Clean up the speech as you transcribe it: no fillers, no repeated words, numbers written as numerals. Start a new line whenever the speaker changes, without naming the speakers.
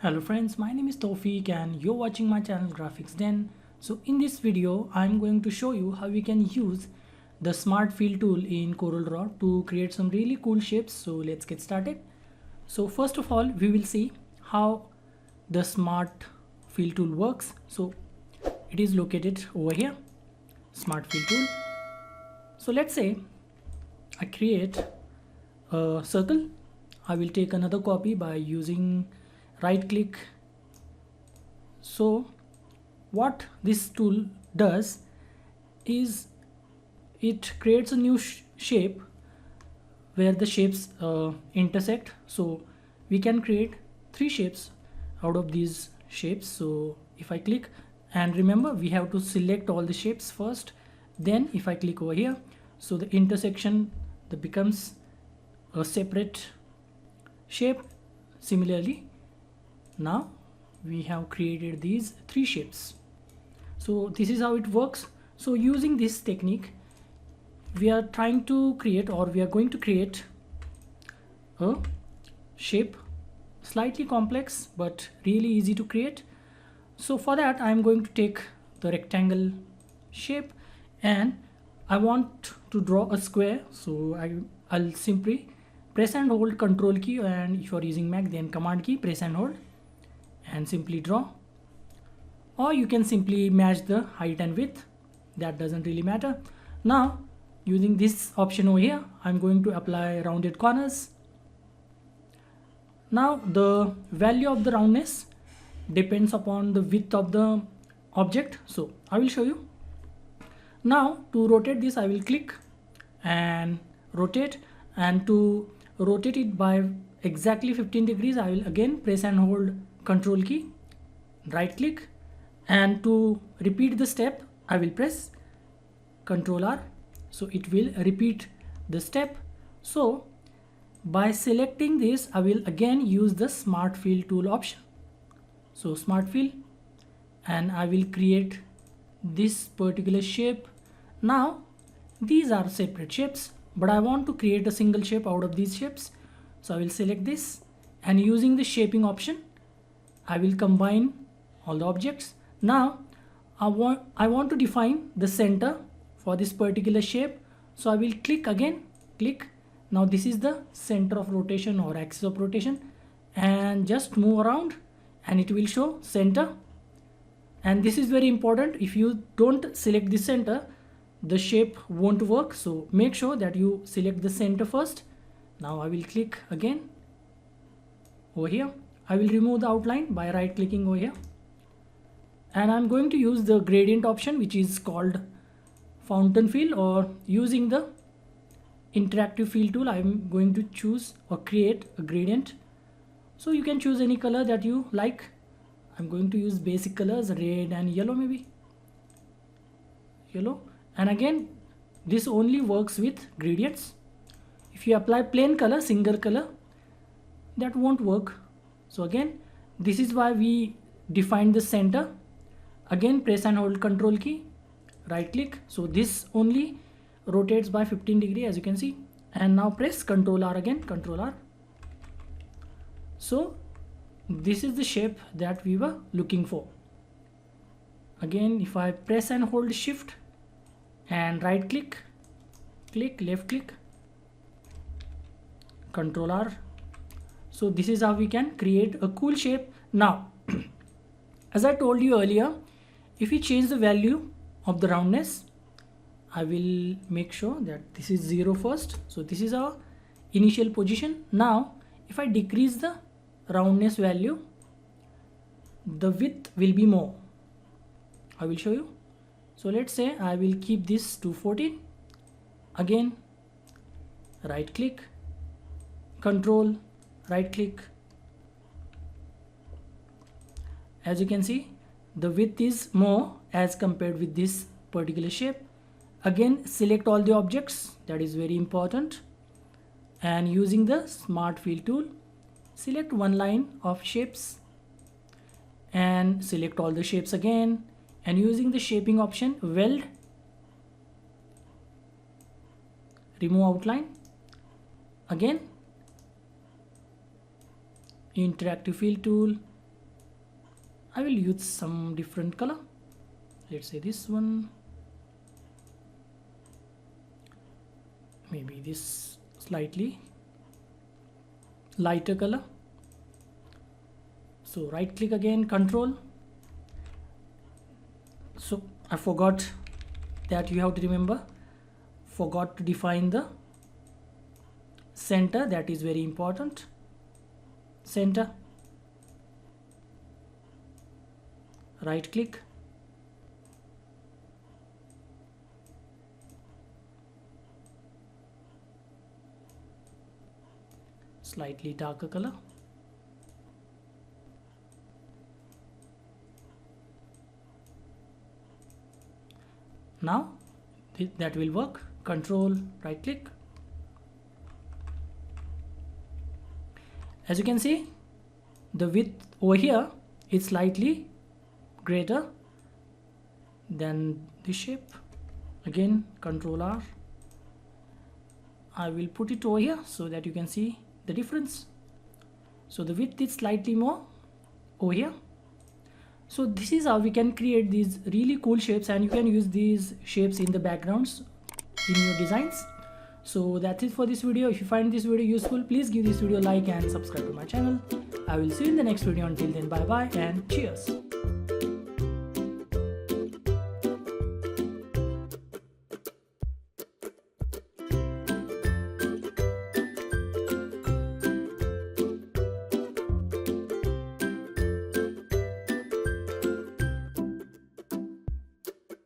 Hello friends, my name is Tawfiq and you're watching my channel Graphics Den. So in this video, I'm going to show you how we can use the Smart Fill tool in CorelDRAW to create some really cool shapes. So let's get started. So first of all, we will see how the Smart Fill tool works. So it is located over here, Smart Fill tool. So let's say I create a circle. I will take another copy by using right click. So what this tool does is it creates a new shape where the shapes intersect. So we can create 3 shapes out of these shapes. So if I click, and remember we have to select all the shapes first, then if I click over here, so the intersection that becomes a separate shape. Similarly, now we have created these 3 shapes. So this is how it works. So using this technique, we are trying to create, or we are going to create a shape, slightly complex but really easy to create. So for that, I'm going to take the rectangle shape and I want to draw a square. So I'll simply press and hold Control key, and if you are using Mac, then Command key, press and hold, and simply draw. Or you can simply match the height and width, that doesn't really matter. Now using this option over here, I'm going to apply rounded corners. Now the value of the roundness depends upon the width of the object, so I will show you. Now to rotate this, I will click and rotate, and to rotate it by exactly 15 degrees, I will again press and hold Control key, right click, and to repeat the step I will press Control R, so it will repeat the step. So by selecting this, I will again use the Smart Fill tool option. So Smart Fill, and I will create this particular shape. Now these are separate shapes, but I want to create a single shape out of these shapes. So I will select this, and using the shaping option, I will combine all the objects. Now I want to define the center for this particular shape. So I will click again, click. Now this is the center of rotation or axis of rotation, and just move around and it will show center. And this is very important. If you don't select the center, the shape won't work. So make sure that you select the center first. Now I will click again over here. I will remove the outline by right clicking over here, and I'm going to use the gradient option, which is called fountain fill, or using the interactive fill tool, I'm going to choose or create a gradient. So you can choose any color that you like. I'm going to use basic colors, red and yellow, maybe yellow. And again, this only works with gradients. If you apply plain color, single color, that won't work. So again, this is why we define the center. Again, press and hold Control key, right click. So this only rotates by 15 degree, as you can see. And now press Control R again, Control R. So this is the shape that we were looking for. Again, if I press and hold Shift and right click, click, left click, Control R. So this is how we can create a cool shape. Now, as I told you earlier, if we change the value of the roundness, I will make sure that this is 0 first. So this is our initial position. Now, if I decrease the roundness value, the width will be more. I will show you. So let's say I will keep this to 14. Again, right click, Control, right click. As you can see, the width is more as compared with this particular shape. Again, select all the objects, that is very important, and using the Smart Fill tool, select one line of shapes and select all the shapes again, and using the shaping option, weld, remove outline, again interactive fill tool, I will use some different color. Let's say this one, maybe this slightly lighter color. So right click again, control. So I forgot that you have to remember, forgot to define the center. That is very important. Center, right click, slightly darker color. Now that will work. Control, right click. As you can see, the width over here is slightly greater than this shape. Again, Control R. I will put it over here so that you can see the difference. So the width is slightly more over here. So this is how we can create these really cool shapes, and you can use these shapes in the backgrounds in your designs. So that's it for this video. If you find this video useful, please give this video a like and subscribe to my channel. I will see you in the next video. Until then, bye bye and cheers.